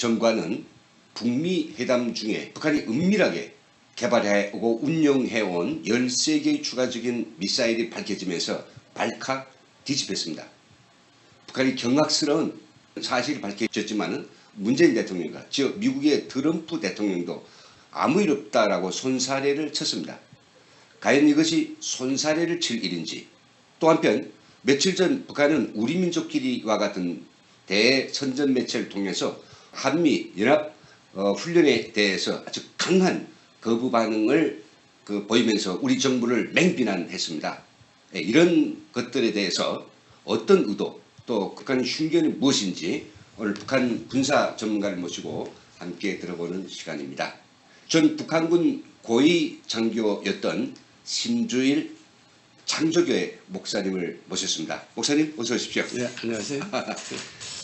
정관은 북미 회담 중에 북한이 은밀하게 개발해오고 운용해온 13개의 추가적인 미사일이 밝혀지면서 발칵 뒤집혔습니다. 북한이 경악스러운 사실이 밝혀졌지만 문재인 대통령과 즉 미국의 트럼프 대통령도 아무 일 없다라고 손사래를 쳤습니다. 과연 이것이 손사래를 칠 일인지, 또 한편 며칠 전 북한은 우리 민족끼리와 같은 대선전 매체를 통해서 한미 연합 훈련에 대해서 아주 강한 거부 반응을 보이면서 우리 정부를 맹비난했습니다. 이런 것들에 대해서 어떤 의도, 또 북한의 흉견이 무엇인지 오늘 북한 군사 전문가를 모시고 함께 들어보는 시간입니다. 전 북한군 고위 장교였던 심주일 창조교회 목사님을 모셨습니다. 목사님 어서 오십시오. 네, 안녕하세요.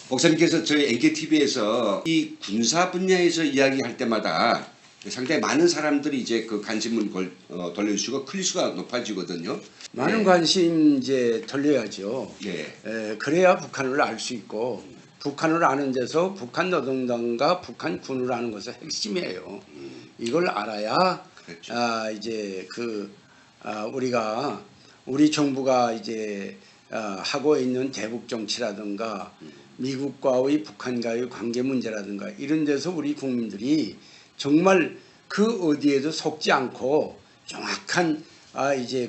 목사님께서 저희 NKTV에서 이 군사 분야에서 이야기할 때마다 상당히 많은 사람들이 이제 그 관심을 돌려주시고 클릭수가 높아지거든요. 많은 관심 이제 돌려야죠. 네. 그래야 북한을 알 수 있고, 북한을 아는 데서 북한 노동당과 북한 군을 아는 것은 핵심이에요. 이걸 알아야 그렇죠. 이제 우리가 우리 정부가 이제 하고 있는 대북 정치라든가 미국과의 북한과의 관계 문제라든가 이런 데서 우리 국민들이 정말 그 어디에도 속지 않고 정확한 이제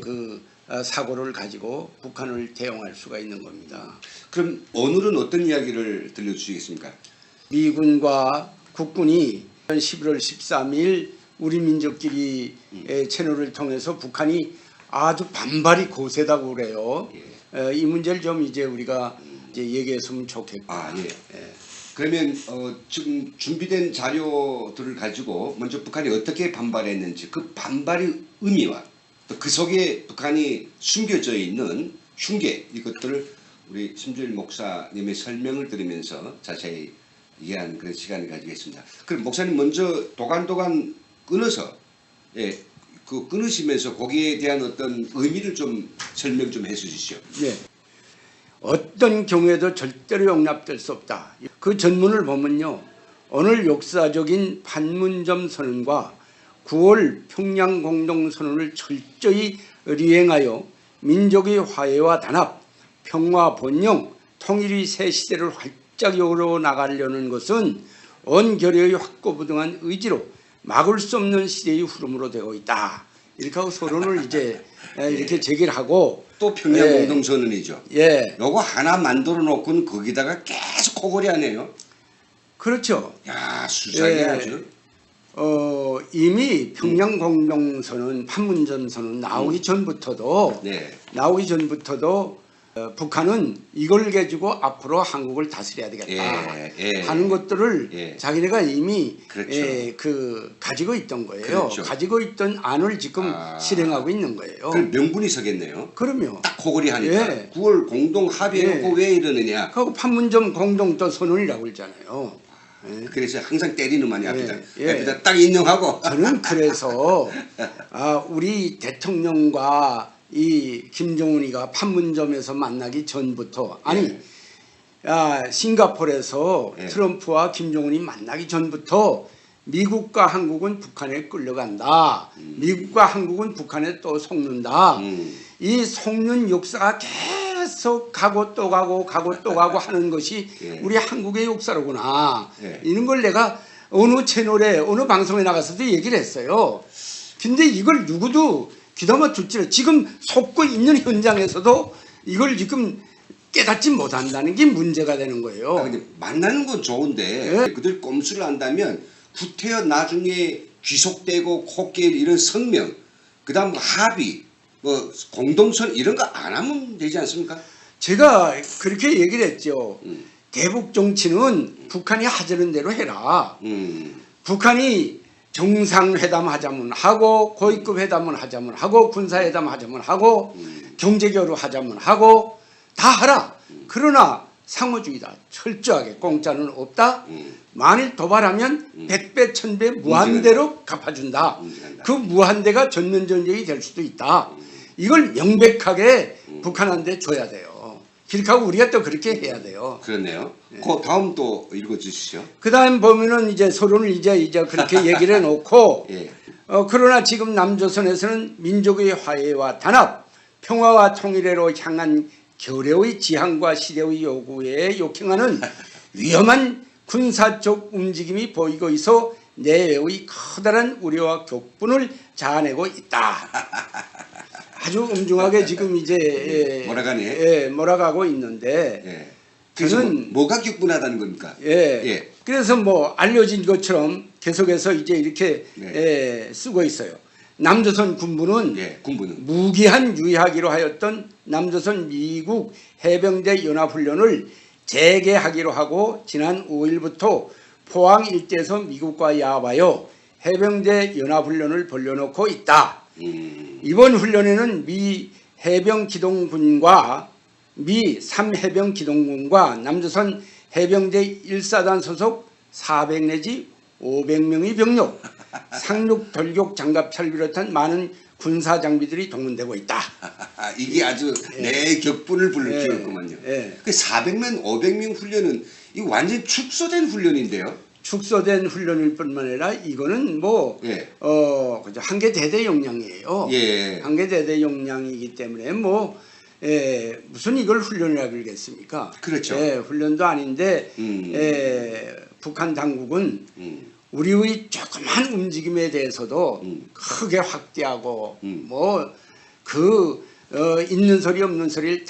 사고를 가지고 북한을 대응할 수가 있는 겁니다. 그럼 오늘은 어떤 이야기를 들려주시겠습니까? 미군과 국군이 11월 13일 우리 민족끼리 채널을 통해서 북한이 아주 반발이 거세다고 그래요. 이 문제를 좀 이제 우리가 이제 얘기했으면 좋겠고. 예. 그러면 지금 준비된 자료들을 가지고 먼저 북한이 어떻게 반발했는지, 그 반발의 의미와 또 그 속에 북한이 숨겨져 있는 흉계, 이것들을 우리 심주일 목사님의 설명을 들으면서 자세히 이해하는 그런 시간을 가지겠습니다. 그럼 목사님 먼저 도간도간 끊어서 끊으시면서 거기에 대한 어떤 의미를 좀 설명 좀 해주시죠. 네. 어떤 경우에도 절대로 용납될 수 없다. 그 전문을 보면요, 오늘 역사적인 판문점 선언과 9월 평양 공동선언을 철저히 리행하여 민족의 화해와 단합, 평화 번영, 통일의 새 시대를 활짝 열어 나가려는 것은 온결의 확고부동한 의지로 막을 수 없는 시대의 흐름으로 되고 있다. 이렇게 하고 서론을 이제 이렇게 제기를 하고, 또 평양 공동선언이죠. 요거 하나 만들어 놓고는 거기다가 계속 코골이 하네요. 그렇죠. 야, 수상해 아주. 이미 평양 공동선언, 판문점 선언 나오기 전부터도 북한은 이걸 가지고 앞으로 한국을 다스려야 되겠다 하는 것들을 자기네가 이미 가지고 있던 거예요. 그렇죠. 가지고 있던 안을 지금 실행하고 있는 거예요. 그럼 명분이 서겠네요. 그럼요. 딱 코골이 하니까 9월 공동 합의해놓고 왜 이러느냐. 그리고 판문점 공동 또 선언이라고 그러잖아요. 그래서 항상 때리는 많이 앞에다 딱 인용하고. 저는 그래서 우리 대통령과 이 김정은이가 판문점에서 만나기 전부터 싱가포르에서 트럼프와 김정은이 만나기 전부터 미국과 한국은 북한에 끌려간다. 미국과 한국은 북한에 또 속는다. 이 속는 역사가 계속 가고 또 가고 하는 것이 우리 한국의 역사로구나. 이런 걸 내가 어느 채널에 어느 방송에 나가서도 얘기를 했어요. 근데 이걸 누구도 귀담아 듣지를, 지금 속고 있는 현장에서도 이걸 지금 깨닫지 못한다는 게 문제가 되는 거예요. 근데 만나는 건 좋은데 그들 꼼수를 한다면 구태여 나중에 귀속되고 코끼리 이런 성명, 그다음 합의, 공동선 이런 거 안 하면 되지 않습니까? 제가 그렇게 얘기를 했죠. 대북 정치는 북한이 하자는 대로 해라. 북한이 정상회담 하자면 하고, 고위급 회담은 하자면 하고, 군사회담 하자면 하고, 경제교류 하자면 하고, 다 하라. 그러나 상호주의다. 철저하게 공짜는 없다. 만일 도발하면 100배 1000배 무한대로 갚아준다. 그 무한대가 전면전쟁이 될 수도 있다. 이걸 명백하게 북한한테 줘야 돼요. 기록하고 우리가 또 그렇게 해야 돼요. 그렇네요. 그 다음 또 읽어주시죠. 그 다음 보면은 이제 서론을 이제 그렇게 얘기를 해놓고 예. 그러나 지금 남조선에서는 민족의 화해와 단합, 평화와 통일회로 향한 결의의 지향과 시대의 요구에 역행하는 위험한 군사적 움직임이 보이고 있어 내외의 커다란 우려와 격분을 자아내고 있다. 아주 엄중하게 지금 이제 몰아가고 있는데 예. 그래서 저는 뭐가 격분하다는 겁니까? 예. 그래서 뭐 알려진 것처럼 계속해서 이제 이렇게 쓰고 있어요. 남조선 군부는 무기한 유의하기로 하였던 남조선 미국 해병대 연합훈련을 재개하기로 하고 지난 5일부터 포항 일대에서 미국과 야합하여 해병대 연합훈련을 벌려놓고 있다. 이번 훈련에는 미 해병기동군과 미 3해병기동군과 남조선 해병대 1사단 소속 400 내지 500명의 병력, 상륙, 돌격, 장갑차를 비롯한 많은 군사 장비들이 동원되고 있다. 이게 아주 내 격분을 불러일으키는구만요. 그 400명, 500명 훈련은 이 완전 축소된 훈련인데요. 축소된 훈련일 뿐만 아니라 이거는 뭐 그죠 한계 대대 용량이에요. 한계 대대 용량이기 때문에 뭐 무슨 이걸 훈련이라 그러겠습니까? 그렇죠. 훈련도 아닌데 북한 당국은 우리의 조그만 움직임에 대해서도 크게 확대하고 뭐 있는 소리 없는 소리를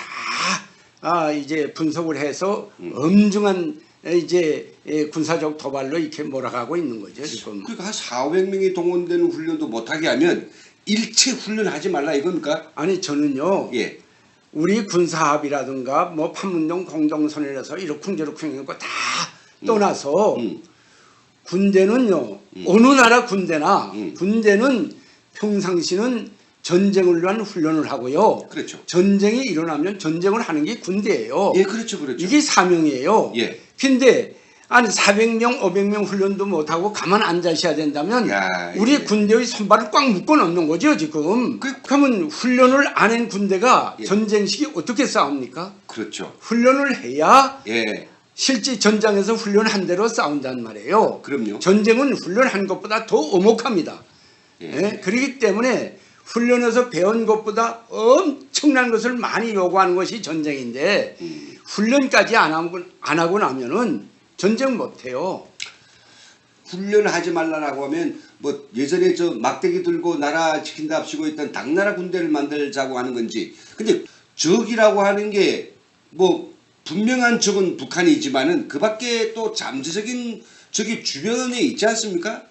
다 이제 분석을 해서 엄중한 이제 군사적 도발로 이렇게 몰아가고 있는 거죠 지금. 그러니까 한 400명이 동원되는 훈련도 못하게 하면 일체 훈련하지 말라 이겁니까? 아니 저는요. 우리 군사합의라든가 뭐 판문동 공동선언에서 이러쿵저러쿵 이런 거 다 떠나서 군대는요. 어느 나라 군대나 군대는 평상시는 전쟁을 위한 훈련을 하고요. 그렇죠. 전쟁이 일어나면 전쟁을 하는 게 군대예요. 그렇죠. 이게 사명이에요. 근데 아니 400명, 500명 훈련도 못하고 가만 앉아 있어야 된다면 우리 군대의 손발을 꽉 묶어 놓는 거죠 지금. 그러면 훈련을 안 한 군대가 전쟁 시기 어떻게 싸웁니까? 그렇죠. 훈련을 해야 실제 전장에서 훈련한 대로 싸운단 말이에요. 그럼요. 전쟁은 훈련한 것보다 더 엄혹합니다. 그렇기 때문에 훈련해서 배운 것보다 엄청난 것을 많이 요구하는 것이 전쟁인데 훈련까지 안 하고 나면은 전쟁 못해요. 훈련을 하지 말라라고 하면 뭐 예전에 저 막대기 들고 나라 지킨다 합시고 있던 당나라 군대를 만들자고 하는 건지. 근데 적이라고 하는 게 뭐 분명한 적은 북한이지만은 그 밖에 또 잠재적인 적이 주변에 있지 않습니까?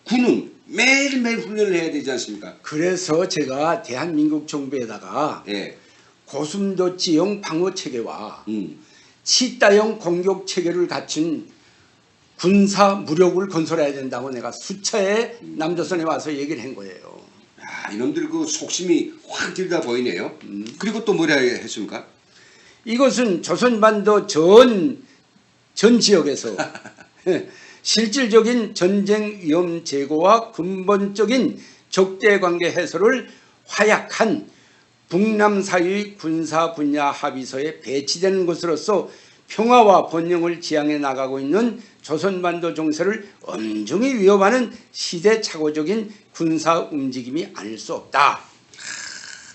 군은 매일매일 훈련을 해야 되지 않습니까? 그래서 제가 대한민국 정부에다가 고슴도치형 방어 체계와 치따형 공격 체계를 갖춘 군사 무력을 건설해야 된다고 내가 수차에 남조선에 와서 얘기를 한 거예요. 이놈들 그 속심이 확 들다 보이네요. 그리고 또 뭐라 했습니까? 이것은 조선반도 전 지역에서 실질적인 전쟁 위험 제거와 근본적인 적대관계 해소를 화약한 북남 사이의 군사 분야 합의서에 배치되는 것으로서 평화와 번영을 지향해 나가고 있는 조선반도 정세를 엄중히 위협하는 시대착오적인 군사 움직임이 아닐 수 없다.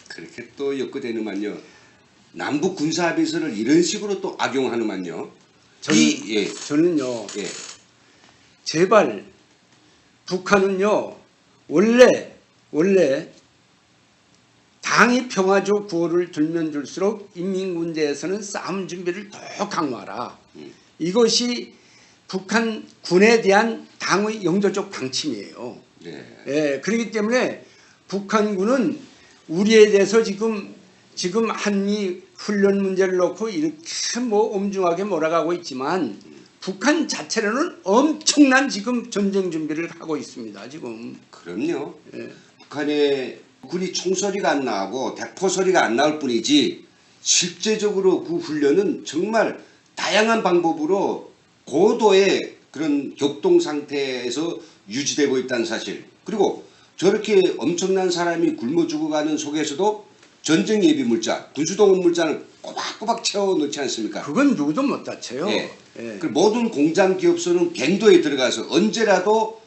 그렇게 또 엮어대는만요. 남북 군사 합의서를 이런 식으로 또 악용하는만요. 저는요. 제발 북한은요. 원래 당이 평화적 구호를 들면 들수록 인민군대에서는 싸움 준비를 더 강화하라. 이것이 북한 군에 대한 당의 영도적 방침이에요. 그렇기 때문에 북한군은 우리에 대해서 지금 한미 훈련 문제를 놓고 이렇게 뭐 엄중하게 몰아가고 있지만 북한 자체로는 엄청난 지금 전쟁 준비를 하고 있습니다. 지금. 그럼요. 북한의 군이 총소리가 안 나고 대포소리가 안 나올 뿐이지 실제적으로 그 훈련은 정말 다양한 방법으로 고도의 그런 격동 상태에서 유지되고 있다는 사실. 그리고 저렇게 엄청난 사람이 굶어 죽어가는 속에서도 전쟁 예비 물자, 군수동원 물자는 꼬박꼬박 채워 넣지 않습니까? 그건 누구도 못 다쳐요. 예. 예. 그 모든 공장 기업소는 갱도에 들어가서 언제라도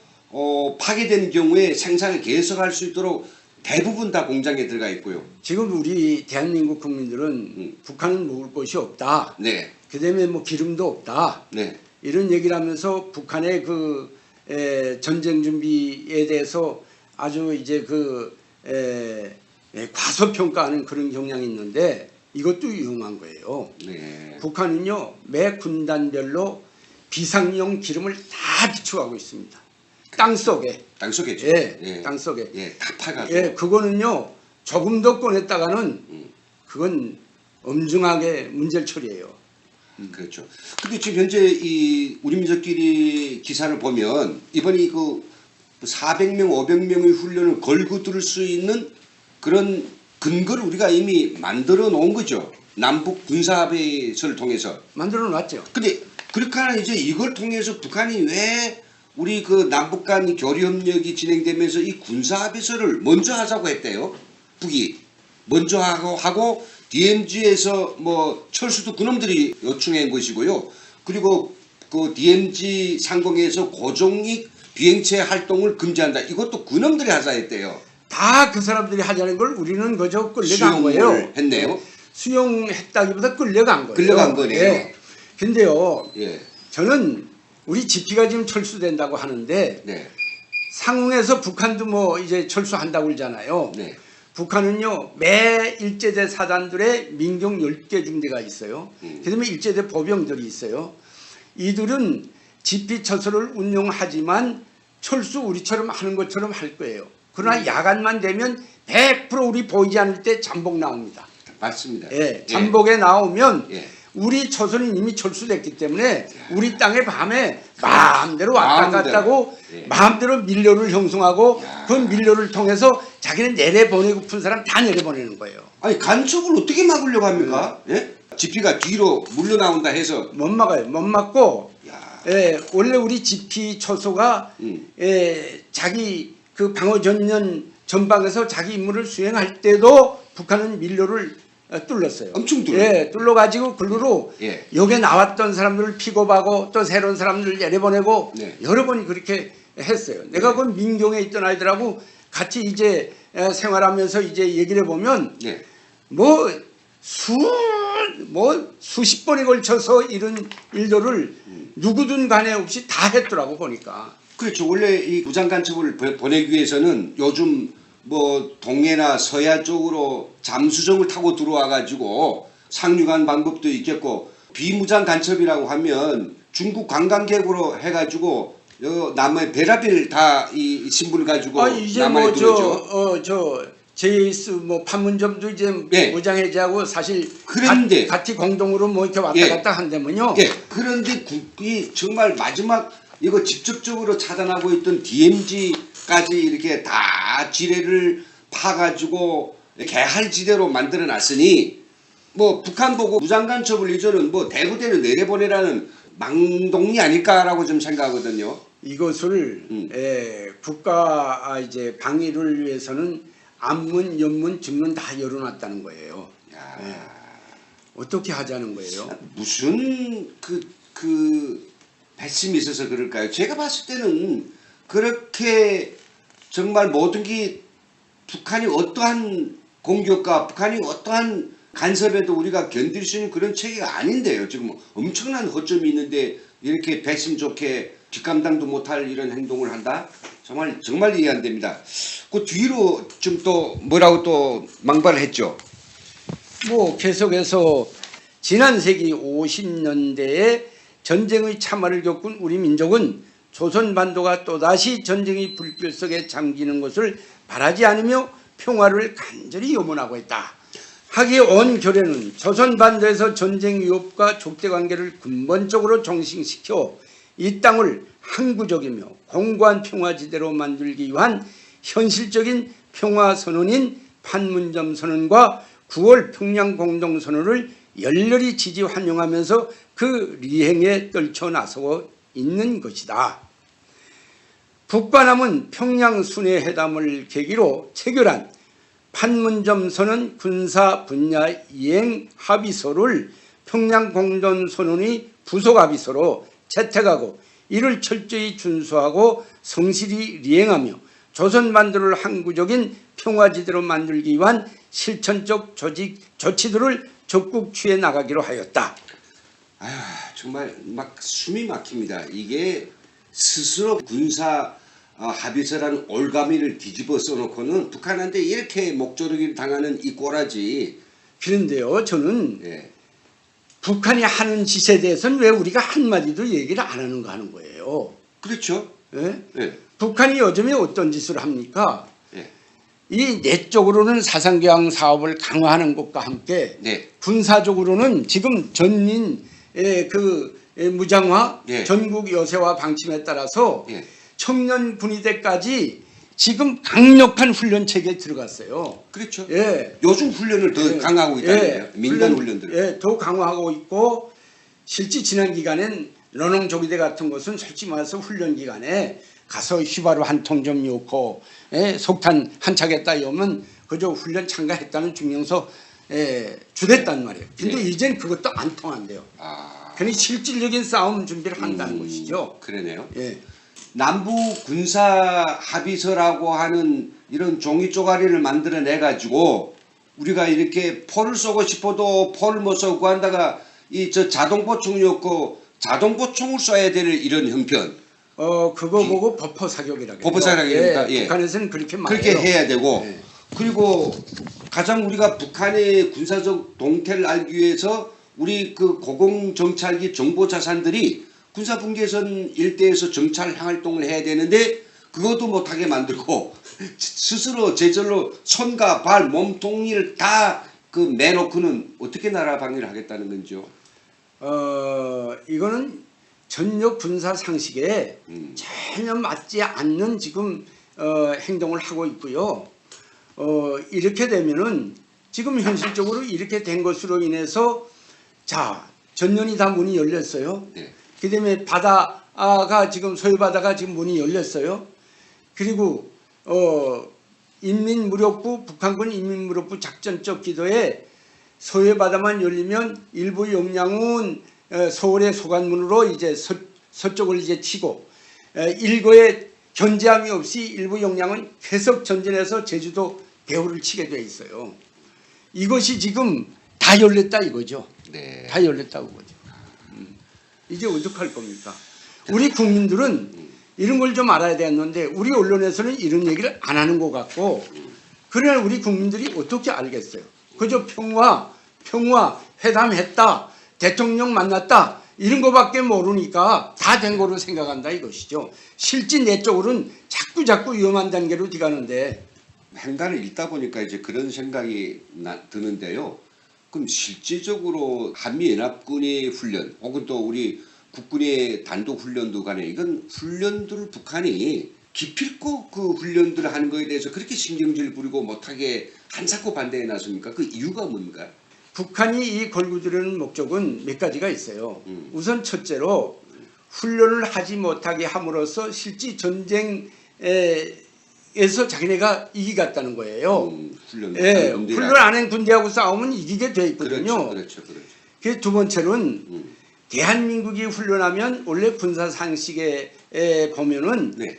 파괴된 경우에 생산을 계속할 수 있도록 대부분 다 공장에 들어가 있고요. 지금 우리 대한민국 국민들은 북한은 먹을 것이 없다. 네, 그다음에 뭐 기름도 없다. 네, 이런 얘기를 하면서 북한의 그 전쟁 준비에 대해서 아주 이제 과소평가하는 그런 경향이 있는데 이것도 위험한 거예요. 네. 북한은요 매 군단별로 비상용 기름을 다 비축하고 있습니다. 땅 속에. 땅 속에죠. 예, 땅 속에. 예, 다 파가지고. 예, 그거는요 조금 더 꺼냈다가는 그건 엄중하게 문제를 처리해요. 그렇죠. 근데 지금 현재 이 우리 민족끼리 기사를 보면 이번에 그 400명, 500명의 훈련을 걸고 들을 수 있는 그런 근거를 우리가 이미 만들어 놓은 거죠. 남북 군사합의서를 통해서. 만들어 놨죠. 근데 그렇게 하는 이제 이걸 통해서 북한이 왜 우리 그 남북 간 교류 협력이 진행되면서 이 군사합의서를 먼저 하자고 했대요. 북이 먼저 하고 DMZ에서 뭐 철수도 그놈들이 요청한 것이고요. 그리고 그 DMZ 상공에서 고종익 비행체 활동을 금지한다. 이것도 그놈들이 하자 했대요. 다 그 사람들이 하자는 걸 우리는 그저 끌려간 수용을 거예요. 했네요. 네. 수용했다기보다 끌려간 거예요. 끌려간 거네요. 네. 근데요, 예, 저는 우리 GP가 지금 철수된다고 하는데 네, 상ung에서 북한도 뭐 이제 철수한다고 그러잖아요. 네, 북한은요 매 일제대 사단들의 민경 10개 중대가 있어요. 그다음에 일제대 보병들이 있어요. 이들은 GP 처소를 운용하지만 철수 우리처럼 하는 것처럼 할 거예요. 그러나 야간만 되면 100% 우리 보이지 않을 때 잠복 나옵니다. 맞습니다. 예, 잠복에 나오면 예. 우리 처소는 이미 철수됐기 때문에 우리 땅에 밤에 마음대로 왔다 마음대로. 갔다 하고 예. 마음대로 밀료를 형성하고 그 밀료를 통해서 자기는 내려보내고픈 사람 다 내려보내는 거예요. 아니 간첩을 어떻게 막으려고 합니까? 예? GP가 뒤로 물러나온다 해서 못 막아요. 못 막고 야, 원래 우리 GP 처소가 자기 그 방어 전면 전방에서 자기 임무를 수행할 때도 북한은 밀료를 뚫렸어요. 엄청 뚫어요. 예, 뚫어가지고 글루로 예. 여기에 나왔던 사람들을 픽업하고 또 새로운 사람들을 내려보내고 네. 여러 번이 그렇게 했어요. 내가 그 민경에 있던 아이들하고 같이 이제 생활하면서 이제 얘기를 해보면 네. 뭐 수십 번에 걸쳐서 이런 일들을 누구든 간에 없이 다 했더라고 보니까. 그렇죠. 원래 이 무장 간첩을 보내기 위해서는 요즘 뭐 동해나 서해 쪽으로 잠수정을 타고 들어와 가지고 상륙한 방법도 있겠고 비무장 간첩이라고 하면 중국 관광객으로 해가지고 남의 베라빌 다 이 신분을 가지고 이제 남한에 뭐 들어오죠. 제이스 뭐 판문점도 이제 예. 무장 해제하고 사실 그런데 같이 공동으로 뭐 이렇게 왔다 예. 갔다 한다면요. 예. 그런데 국이 정말 마지막 이거 직접적으로 차단하고 있던 DMZ까지 이렇게 다 지뢰를 파가지고 개할지대로 만들어놨으니 뭐 북한 보고 무장간첩을 이전은 뭐 대부대로 내려보내라는 망동이 아닐까라고 좀 생각하거든요. 이것을 국가 이제 방위를 위해서는 안문, 연문, 중문 다 열어놨다는 거예요. 야. 예. 어떻게 하자는 거예요? 무슨 그 배심이 있어서 그럴까요? 제가 봤을 때는 그렇게 정말 모든 게 북한이 어떠한 공격과 북한이 어떠한 간섭에도 우리가 견딜 수 있는 그런 체계가 아닌데요. 지금 엄청난 허점이 있는데 이렇게 배심 좋게 뒷감당도 못할 이런 행동을 한다? 정말 이해 안 됩니다. 그 뒤로 좀 또 뭐라고 또 망발을 했죠. 뭐 계속해서 지난 세기 50년대에 전쟁의 참화를 겪은 우리 민족은 조선반도가 또다시 전쟁의 불길 속에 잠기는 것을 바라지 않으며 평화를 간절히 염원하고 있다. 하기에 온 결의는 조선반도에서 전쟁 위협과 족대관계를 근본적으로 종식시켜 이 땅을 항구적이며 공고한 평화지대로 만들기 위한 현실적인 평화선언인 판문점 선언과 9월 평양공동선언을 열렬히 지지 환영하면서 그 리행에 떨쳐 나서고 있는 것이다. 북과 남은 평양순회회담을 계기로 체결한 판문점 선언 군사 분야 이행 합의서를 평양 공동선언의 부속 합의서로 채택하고 이를 철저히 준수하고 성실히 이행하며 조선 만두를 항구적인 평화지대로 만들기 위한 실천적 조치들을 적극 취해 나가기로 하였다. 정말 막 숨이 막힙니다. 이게 스스로 군사 합의서라는 올가미를 뒤집어 써놓고는 북한한테 이렇게 목조르기를 당하는 이 꼬라지. 그런데요, 저는 예. 북한이 하는 짓에 대해서는 왜 우리가 한마디도 얘기를 안 하는가 하는 거예요. 그렇죠. 예? 예. 북한이 요즘에 어떤 짓을 합니까? 예. 이 내적으로는 사상교양 사업을 강화하는 것과 함께 네. 군사적으로는 지금 전민 무장화, 예. 전국 여세화 방침에 따라서 예. 청년 군의대까지 지금 강력한 훈련 체계에 들어갔어요. 그렇죠. 예. 요즘 훈련을 더 예. 강화하고 있다는 예. 거예요. 민간 훈련들. 예, 더 강화하고 있고 실제 지난 기간엔 런홍조기대 같은 것은 솔직히 말해서 훈련 기간에 가서 휘바로 한 통 좀 넣고 속탄 한 차겠다 이러면 그저 훈련 참가했다는 증명서 주댔단 말이에요. 근데 예. 이젠 그것도 안 통한대요. 그러니 실질적인 싸움 준비를 한다는 것이죠. 그러네요. 예. 남부 군사 합의서라고 하는 이런 종이 쪼가리를 만들어내 가지고 우리가 이렇게 포를 쏘고 싶어도 포를 못 쏘고 한다가 이 저 자동보총이 없고 자동보총을 쏴야 될 이런 형편. 그거 보고 버퍼 사격이라고. 버퍼 사격입니까? 예. 북한에서는 그렇게 말해요. 그렇게 해야 되고 예. 그리고 가장 우리가 북한의 군사적 동태를 알기 위해서 우리 그 고공 정찰기 정보 자산들이 군사 분계선 일대에서 정찰 활동을 해야 되는데 그것도 못하게 만들고 스스로 제절로 손과 발 몸통을 다 그 매놓고는 어떻게 나라 방위를 하겠다는 건지요? 이거는 전력 군사 상식에 전혀 맞지 않는 지금 행동을 하고 있고요. 이렇게 되면은 지금 현실적으로 이렇게 된 것으로 인해서 자 전면이 다 문이 열렸어요. 네. 그다음에 바다가 지금 소유바다가 지금 문이 열렸어요. 그리고 인민무력부 북한군 인민무력부 작전적 기도에 소유바다만 열리면 일부 역량은 서울의 소관문으로 이제 서쪽을 이제 치고 일거에 견제함이 없이 일부 역량은 계속 전진해서 제주도 배후를 치게 돼 있어요. 이것이 지금 다 열렸다 이거죠. 네. 다 열렸다고 보죠. 이제 어떡할 겁니까? 우리 국민들은 이런 걸 좀 알아야 되는데 우리 언론에서는 이런 얘기를 안 하는 것 같고 그러나 우리 국민들이 어떻게 알겠어요? 그저 평화 회담했다 대통령 만났다 이런 거밖에 모르니까 다 된 거로 생각한다 이것이죠. 실제 내적으로는 자꾸 위험한 단계로 들어가는데 행간을 읽다 보니까 이제 그런 생각이 드는데요. 그럼 실질적으로 한미연합군의 훈련 혹은 또 우리 국군의 단독 훈련도 간에 이건 훈련들을 북한이 기필코 그 훈련들을 하는 거에 대해서 그렇게 신경질 부리고 못하게 한사코 반대에 나섭니까? 그 이유가 뭔가? 북한이 이 걸고 들이는 목적은 몇 가지가 있어요. 우선 첫째로 훈련을 하지 못하게 함으로써 실제 전쟁에서 자기네가 이기겠다는 거예요. 훈련 안 한 군대하고 싸우면 이기게 돼 있거든요. 그렇죠. 그 두 번째로는 대한민국이 훈련하면 원래 군사 상식에 보면은 네.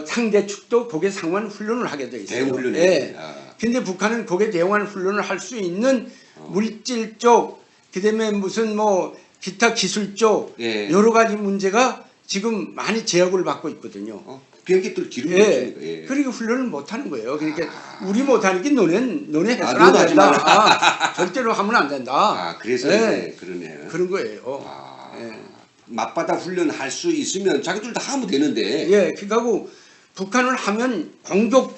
상대 축도 거기에 상환 훈련을 하게 돼 있어요. 대응 훈련이. 예. 근데 북한은 거기에 대응한 훈련을 할 수 있는 물질적 그다음에 무슨 뭐 기타 기술적 예. 여러 가지 문제가 지금 많이 제약을 받고 있거든요. 비행기들 기름 예. 그러니까 훈련을 못 하는 거예요. 그러니까 우리 못 하니까 너네 해서는 너도 안 하지 된다. 절대로 하면 안 된다. 그래서 예. 그러네요. 그런 거예요. 예. 맞바다 훈련 할 수 있으면 자기들 다 하면 되는데. 예. 그러니까 북한을 하면 공격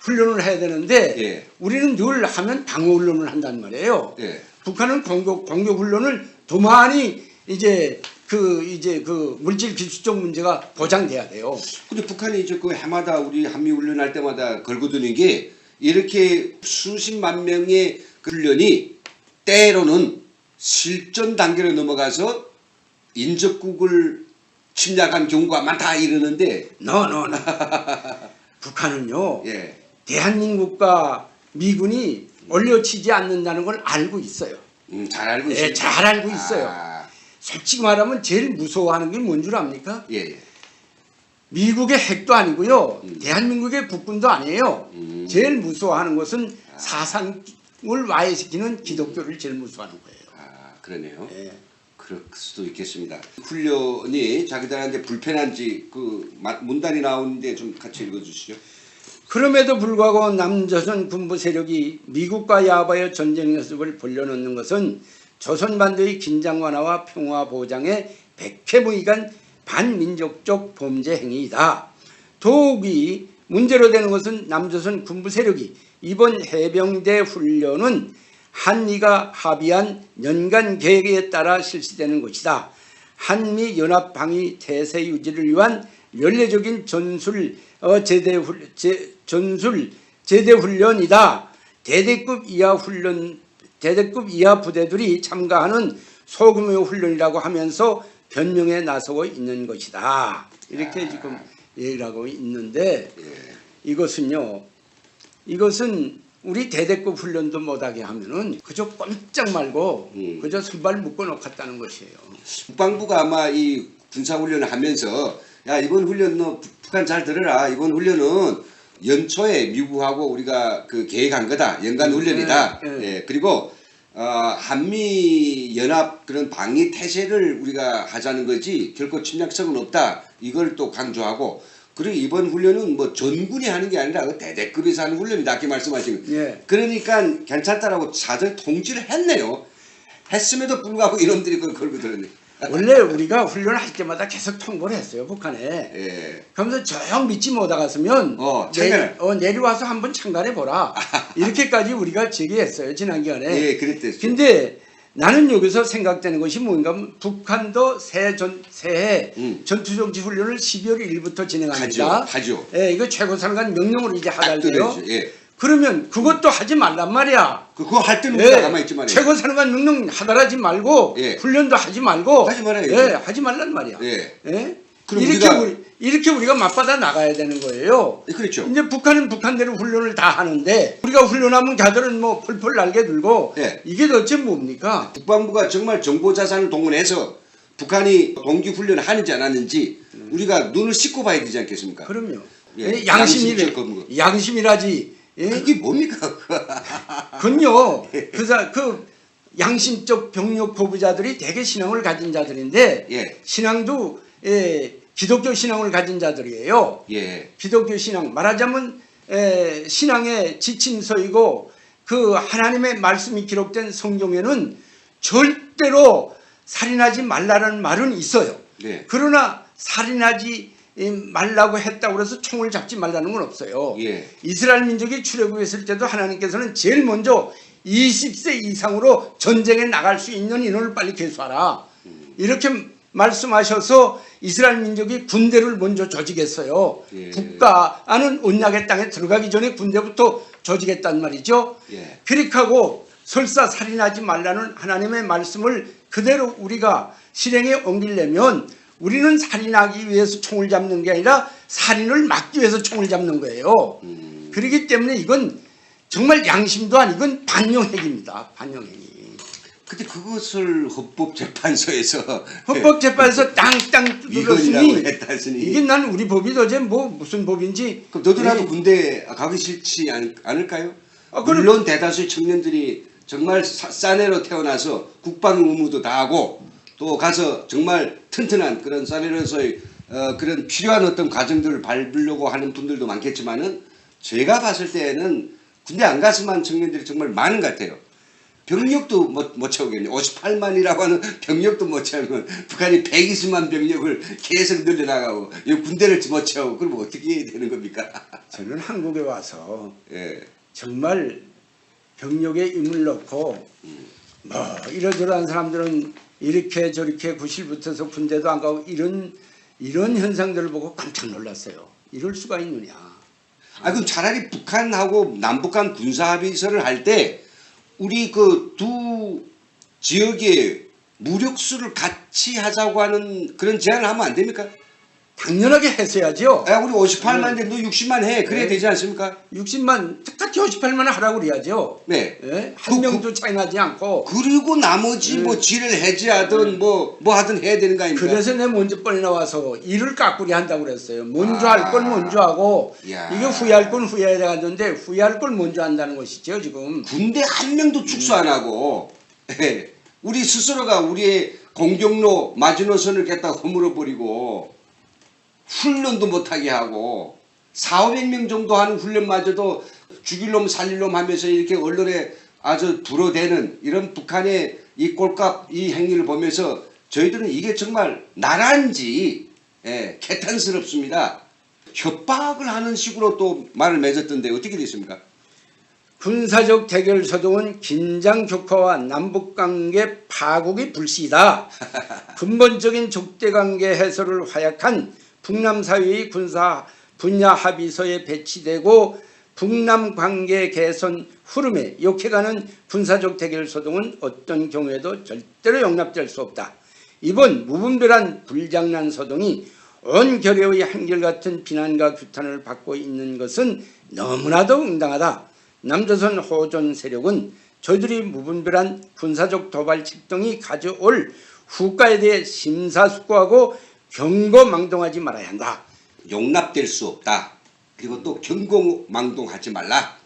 훈련을 해야 되는데 예. 우리는 늘 하면 방어 훈련을 한단 말이에요. 예. 북한은 공격 훈련을 더 많이 이제 그 물질 기술적 문제가 보장돼야 돼요. 근데 북한이 이제 그 해마다 우리 한미 훈련할 때마다 걸거드는 게 이렇게 수십만 명의 훈련이 때로는 실전 단계로 넘어가서 인접국을 침략한 경우가 많다 이러는데 No. 북한은요. 예. 대한민국과 미군이 올려치지 않는다는 걸 알고 있어요. 잘 알고 예, 있어요. 잘 알고 있어요. 아, 솔직히 말하면 제일 무서워하는 게 뭔 줄 압니까? 예, 예. 미국의 핵도 아니고요. 대한민국의 국군도 아니에요. 제일 무서워하는 것은 사상을 와해시키는 기독교를 제일 무서워하는 거예요. 아, 그러네요. 예. 그럴 수도 있겠습니다. 훈련이 자기들한테 불편한지 그 문단이 나오는데 좀 같이 읽어주시죠. 그럼에도 불구하고 남조선 군부 세력이 미국과 야바의 전쟁 연습을 벌려놓는 것은 조선반도의 긴장 완화와 평화 보장에 백회무익한 반민족적 범죄 행위이다. 더욱이 문제로 되는 것은 남조선 군부 세력이 이번 해병대 훈련은 한미가 합의한 연간 계획에 따라 실시되는 것이다. 한미 연합 방위 태세 유지를 위한 연례적인 전술 제대 훈련이다. 대대급 이하 부대들이 참가하는 소규모 훈련이라고 하면서 변명에 나서고 있는 것이다. 이렇게 지금 얘기를 하고 있는데 이것은 우리 대대급 훈련도 못하게 하면은 그저 꼼짝 말고 그저 손발 묶어 놓겠다는 것이에요. 국방부가 아마 이 군사훈련을 하면서 야 이번 훈련 너 북한 잘 들어라. 이번 훈련은 연초에 미국하고 우리가 그 계획한 거다. 연간 훈련이다. 예, 그리고 한미 연합 그런 방위 태세를 우리가 하자는 거지 결코 침략성은 없다. 이걸 또 강조하고 그리고 이번 훈련은 뭐 전군이 하는 게 아니라 그 대대급에서 하는 훈련이다. 이렇게 말씀하시는. 예. 그러니까 괜찮다라고 사전 통지를 했네요. 했음에도 불구하고 이놈들이 그걸 걸고 들었네. 원래 우리가 훈련할 때마다 계속 통보를 했어요, 북한에. 예. 그러면서 정 믿지 못하갔으면 내려와서 한번 참관해 보라. 이렇게까지 우리가 제기했어요, 지난 기간에. 예, 그랬대요. 근데 나는 여기서 생각되는 것이 뭔가 하면 북한도 새해 전투정지 훈련을 12월 1일부터 진행합니다. 하죠. 예, 이거 최고사령관 명령으로 이제 하달돼요. 예. 그러면 그것도 하지 말란 말이야. 그거 할 때는 우리가 가만히 있지만 최고사령관 명령 하달하지 말고 훈련도 하지 말고 하지 말아요. 예, 하지 말란 말이야. 예. 예? 그럼 이렇게 우리가 맞받아 나가야 되는 거예요. 그렇죠. 이제 북한은 북한대로 훈련을 다 하는데 우리가 훈련하면 걔들은 뭐 펄펄 날개 들고 이게 도대체 뭡니까? 국방부가 정말 정보자산을 동원해서 북한이 동기훈련을 하는지 안 하는지 우리가 눈을 씻고 봐야 되지 않겠습니까? 그럼요. 예. 양심이라지. 예? 그게 뭡니까? 그건요. 그 양심적 병력 보부자들이 대개 신앙을 가진 자들인데 신앙도 기독교 신앙을 가진 자들이에요. 기독교 신앙 말하자면 신앙의 지침서이고 그 하나님의 말씀이 기록된 성경에는 절대로 살인하지 말라는 말은 있어요. 그러나 살인하지 말라고 했다고 해서 총을 잡지 말라는 건 없어요. 이스라엘 민족이 출애굽했을 때도 하나님께서는 제일 먼저 20세 이상으로 전쟁에 나갈 수 있는 인원을 빨리 계수하라. 이렇게 말씀하셔서 이스라엘 민족이 군대를 먼저 조직했어요. 국가는 언약의 땅에 들어가기 전에 군대부터 조직했단 말이죠. 그렇게 하고 설사 살인하지 말라는 하나님의 말씀을 그대로 우리가 실행에 옮기려면 우리는 살인하기 위해서 총을 잡는 게 아니라 살인을 막기 위해서 총을 잡는 거예요. 그렇기 때문에 이건 정말 양심도 아니고 반영행위입니다. 반영행위. 근데 그것을 헌법재판소에서 땅땅 두드렸으니 이게 난 우리 법이 도대체 뭐 무슨 법인지. 그럼 너도나도 군대 가기 싫지 않을까요? 물론 대다수의 청년들이 정말 사내로 태어나서 국방 의무도 다 하고 또 가서 정말 튼튼한 그런 사내로서의 그런 필요한 어떤 과정들을 밟으려고 하는 분들도 많겠지만은 제가 봤을 때는 군대 안 가서만 청년들이 정말 많은 것 같아요. 병력도 못 채우겠네요. 58만이라고 하는 병력도 못 채우면 북한이 120만 병력을 계속 늘려나가고 군대를 못 채우고 그러면 어떻게 해야 되는 겁니까? 저는 한국에 와서 정말 병력에 힘을 넣고 뭐 이러저러한 사람들은 이렇게 저렇게 구실붙어서 군대도 안 가고 이런 현상들을 보고 깜짝 놀랐어요. 이럴 수가 있느냐. 그럼 차라리 북한하고 남북한 군사합의서를 할 때 우리 그 두 지역의 무력수를 같이 하자고 하는 그런 제안을 하면 안 됩니까? 당연하게 했어야죠. 야, 우리 58만 되면 너 60만 해. 그래야 네. 되지 않습니까? 60만 똑같이 58만 하라고 그래야죠. 네. 예? 한 명도 차이 나지 않고. 그리고 나머지 뭐 지를 해지하든 뭐 하든 해야 되는 거 아닙니까? 그래서 내 먼저 빨리 나와서 일을 깎으리 한다고 그랬어요. 먼저 할 건 먼저 하고 야. 이게 후회할 건 후회해야 하는데 후회할 걸 먼저 한다는 것이죠 지금. 군대 한 명도 축소 안 하고 예. 우리 스스로가 우리의 공경로 마지노선을 갖다 허물어 버리고 훈련도 못하게 하고 4,500명 정도 하는 훈련마저도 죽일 놈 살릴 놈 하면서 이렇게 언론에 아주 불어대는 이런 북한의 이 꼴값 이 행위를 보면서 저희들은 이게 정말 나라인지 예, 개탄스럽습니다. 협박을 하는 식으로 또 말을 맺었던데 어떻게 됐습니까? 군사적 대결 소동은 긴장 격화와 남북관계 파국이 불씨이다. 근본적인 적대관계 해소를 화약한 북남 사회의 군사 분야 합의서에 배치되고 북남 관계 개선 흐름에 역해가는 군사적 대결 소동은 어떤 경우에도 절대로 용납될 수 없다. 이번 무분별한 불장난 소동이 온 결의의 한결같은 비난과 규탄을 받고 있는 것은 너무나도 응당하다. 남조선 호전 세력은 저희들이 무분별한 군사적 도발 책동이 가져올 후과에 대해 심사숙고하고 경고망동하지 말아야 한다. 용납될 수 없다. 그리고 또 경고망동하지 말라.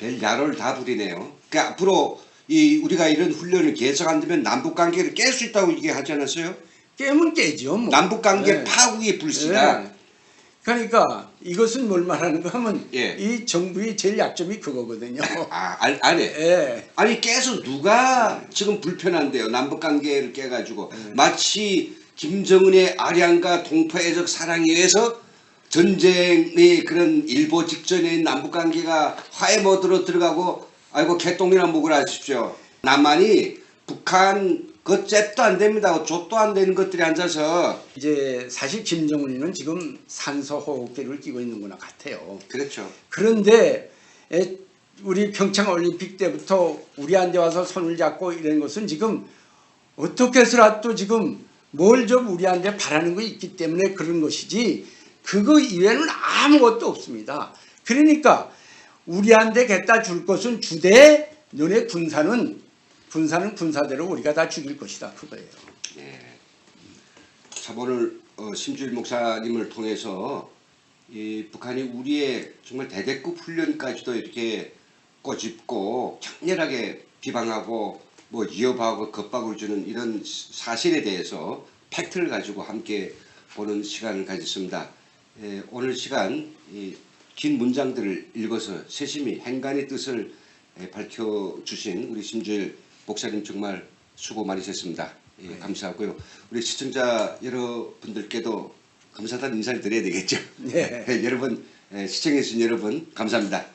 별 야로를 다 부리네요. 그러니까 앞으로 우리가 이런 훈련을 계속 안 되면 남북관계를 깰 수 있다고 얘기하지 않았어요? 깨면 깨죠. 뭐. 남북관계 네. 파국이 불씨다. 네. 그러니까 이것은 뭘 말하는가 하면 예. 이 정부의 제일 약점이 그거거든요. 아니. 예. 아니 깨서 누가 지금 불편한데요. 남북관계를 깨가지고 마치 김정은의 아량과 동포애적 사랑에 의해서 전쟁의 그런 일보 직전에 남북관계가 화해 모드로 들어가고 아이고 개똥이나 먹으라 하십시오. 남한이 북한 그 잽도 안 됩니다. 족도 안 되는 것들이 앉아서 이제 사실 김정은이는 지금 산소호흡기를 끼고 있는 거나 같아요. 그렇죠. 그런데 우리 평창 올림픽 때부터 우리한테 와서 손을 잡고 이런 것은 지금 어떻게 해서라도 지금 뭘 좀 우리한테 바라는 거 있기 때문에 그런 것이지 그거 이외에는 아무것도 없습니다. 그러니까 우리한테 갖다 줄 것은 주되 너네 군사는 군사대로 우리가 다 죽일 것이다. 그거예요. 네. 참 오늘 심주일 목사님을 통해서 이 북한이 우리의 정말 대대급 훈련까지도 이렇게 꼬집고强렬하게 비방하고 뭐 위협하고 겁박을 주는 이런 사실에 대해서 팩트를 가지고 함께 보는 시간을 가졌습니다. 오늘 시간 긴 문장들을 읽어서 세심히 행간의 뜻을 밝혀주신 우리 심주일 목사님 정말 수고 많으셨습니다. 예, 감사하고요. 우리 시청자 여러분들께도 감사하다는 인사를 드려야 되겠죠. 네. 여러분 시청해주신 여러분 감사합니다.